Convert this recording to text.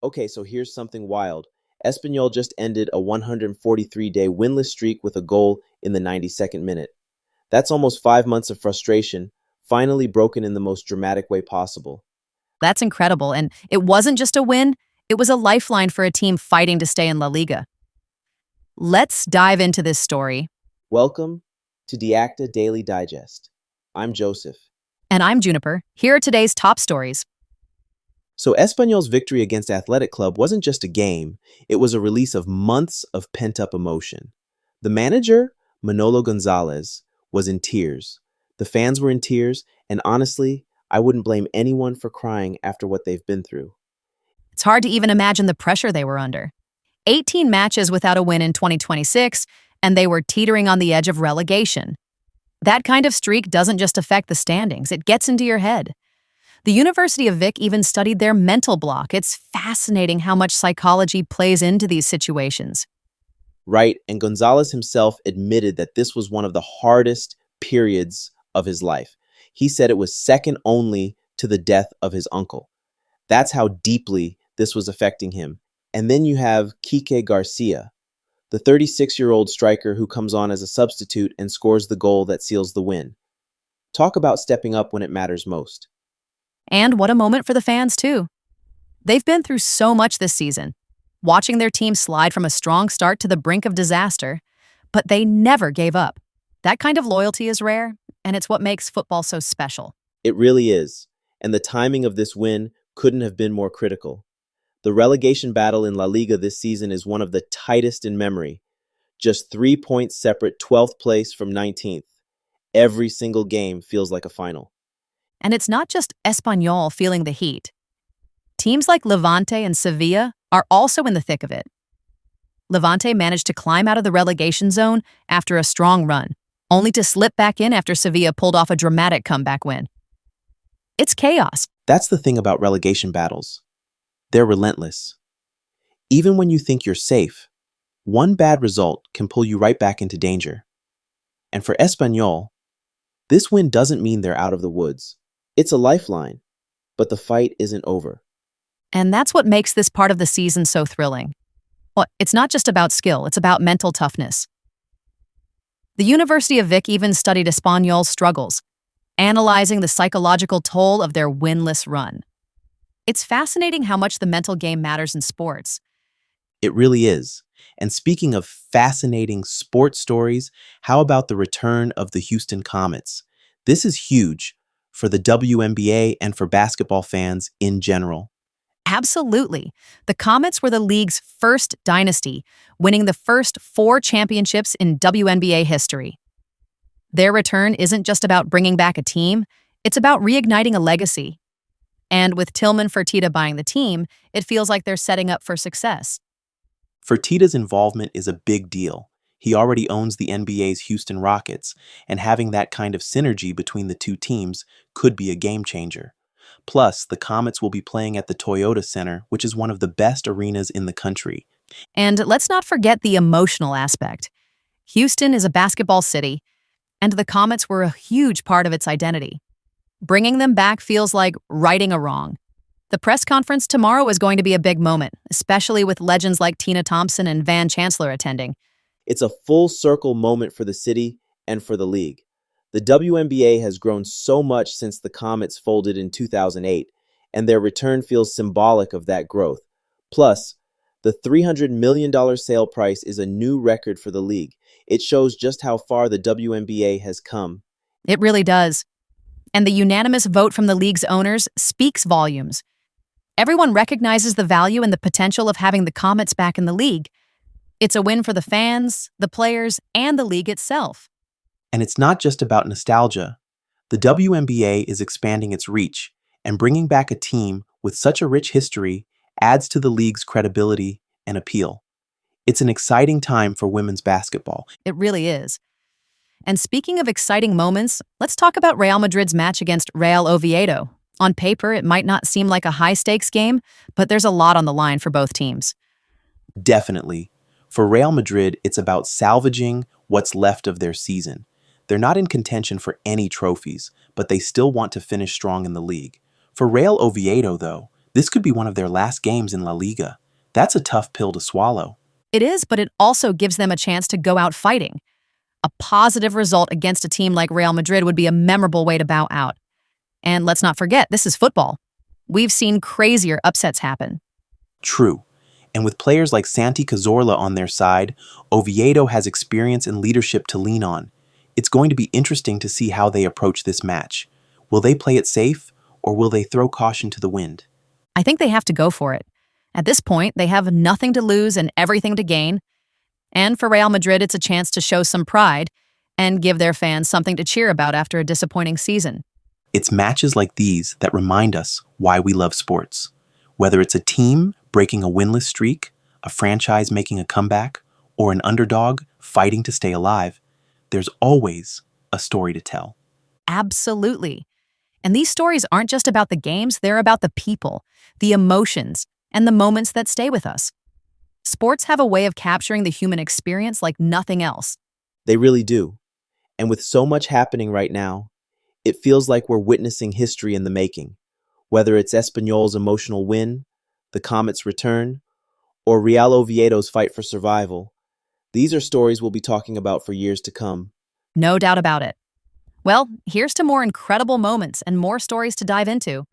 Okay, so here's something wild. Espanyol just ended a 143-day winless streak with a goal in the 92nd minute. That's almost 5 months of frustration, finally broken in the most dramatic way possible. That's incredible. And it wasn't just a win, it was a lifeline for a team fighting to stay in La Liga. Let's dive into this story. Welcome to DeActa Daily Digest. I'm Joseph. And I'm Juniper. Here are today's top stories. So Espanyol's victory against Athletic Club wasn't just a game, it was a release of months of pent-up emotion. The manager, Manolo Gonzalez, was in tears. The fans were in tears, and honestly, I wouldn't blame anyone for crying after what they've been through. It's hard to even imagine the pressure they were under. 18 matches without a win in 2026, and they were teetering on the edge of relegation. That kind of streak doesn't just affect the standings, it gets into your head. The University of Vic even studied their mental block. It's fascinating how much psychology plays into these situations. Right, and Gonzalez himself admitted that this was one of the hardest periods of his life. He said it was second only to the death of his uncle. That's how deeply this was affecting him. And then you have Quique Garcia, the 36-year-old striker who comes on as a substitute and scores the goal that seals the win. Talk about stepping up when it matters most. And what a moment for the fans, too. They've been through so much this season, watching their team slide from a strong start to the brink of disaster, but they never gave up. That kind of loyalty is rare, and it's what makes football so special. It really is, and the timing of this win couldn't have been more critical. The relegation battle in La Liga this season is one of the tightest in memory. Just 3 points separate 12th place from 19th. Every single game feels like a final. And it's not just Espanyol feeling the heat. Teams like Levante and Sevilla are also in the thick of it. Levante managed to climb out of the relegation zone after a strong run, only to slip back in after Sevilla pulled off a dramatic comeback win. It's chaos. That's the thing about relegation battles. They're relentless. Even when you think you're safe, one bad result can pull you right back into danger. And for Espanyol, this win doesn't mean they're out of the woods. It's a lifeline, but the fight isn't over. And that's what makes this part of the season so thrilling. Well, it's not just about skill, it's about mental toughness. The University of Vic even studied Espanyol's struggles, analyzing the psychological toll of their winless run. It's fascinating how much the mental game matters in sports. It really is. And speaking of fascinating sports stories, how about the return of the Houston Comets? This is huge for the WNBA and for basketball fans in general. Absolutely. The Comets were the league's first dynasty, winning the first 4 championships in WNBA history. Their return isn't just about bringing back a team, it's about reigniting a legacy. And with Tillman Fertitta buying the team, it feels like they're setting up for success. Fertitta's involvement is a big deal. He already owns the NBA's Houston Rockets, and having that kind of synergy between the two teams could be a game changer. Plus, the Comets will be playing at the Toyota Center, which is one of the best arenas in the country. And let's not forget the emotional aspect. Houston is a basketball city, and the Comets were a huge part of its identity. Bringing them back feels like righting a wrong. The press conference tomorrow is going to be a big moment, especially with legends like Tina Thompson and Van Chancellor attending. It's a full circle moment for the city and for the league. The WNBA has grown so much since the Comets folded in 2008, and their return feels symbolic of that growth. Plus, the $300 million sale price is a new record for the league. It shows just how far the WNBA has come. It really does. And the unanimous vote from the league's owners speaks volumes. Everyone recognizes the value and the potential of having the Comets back in the league. It's a win for the fans, the players, and the league itself. And it's not just about nostalgia. The WNBA is expanding its reach, and bringing back a team with such a rich history adds to the league's credibility and appeal. It's an exciting time for women's basketball. It really is. And speaking of exciting moments, let's talk about Real Madrid's match against Real Oviedo. On paper, it might not seem like a high-stakes game, but there's a lot on the line for both teams. Definitely. For Real Madrid, it's about salvaging what's left of their season. They're not in contention for any trophies, but they still want to finish strong in the league. For Real Oviedo, though, This could be one of their last games in La Liga. That's a tough pill to swallow. It is, but it also gives them a chance to go out fighting. A positive result against a team like Real Madrid would be a memorable way to bow out. And let's not forget, this is football. We've seen crazier upsets happen. True. And with players like Santi Cazorla on their side, Oviedo has experience and leadership to lean on. It's going to be interesting to see how they approach this match. Will they play it safe, or will they throw caution to the wind? I think they have to go for it. At this point, they have nothing to lose and everything to gain. And for Real Madrid, it's a chance to show some pride and give their fans something to cheer about after a disappointing season. It's matches like these that remind us why we love sports. Whether it's a team breaking a winless streak, a franchise making a comeback, or an underdog fighting to stay alive, there's always a story to tell. Absolutely. And these stories aren't just about the games, they're about the people, the emotions, and the moments that stay with us. Sports have a way of capturing the human experience like nothing else. They really do. And with so much happening right now, it feels like we're witnessing history in the making. Whether it's Espanyol's emotional win, the Comet's return, or Real Oviedo's fight for survival, these are stories we'll be talking about for years to come. No doubt about it. Well, here's to more incredible moments and more stories to dive into.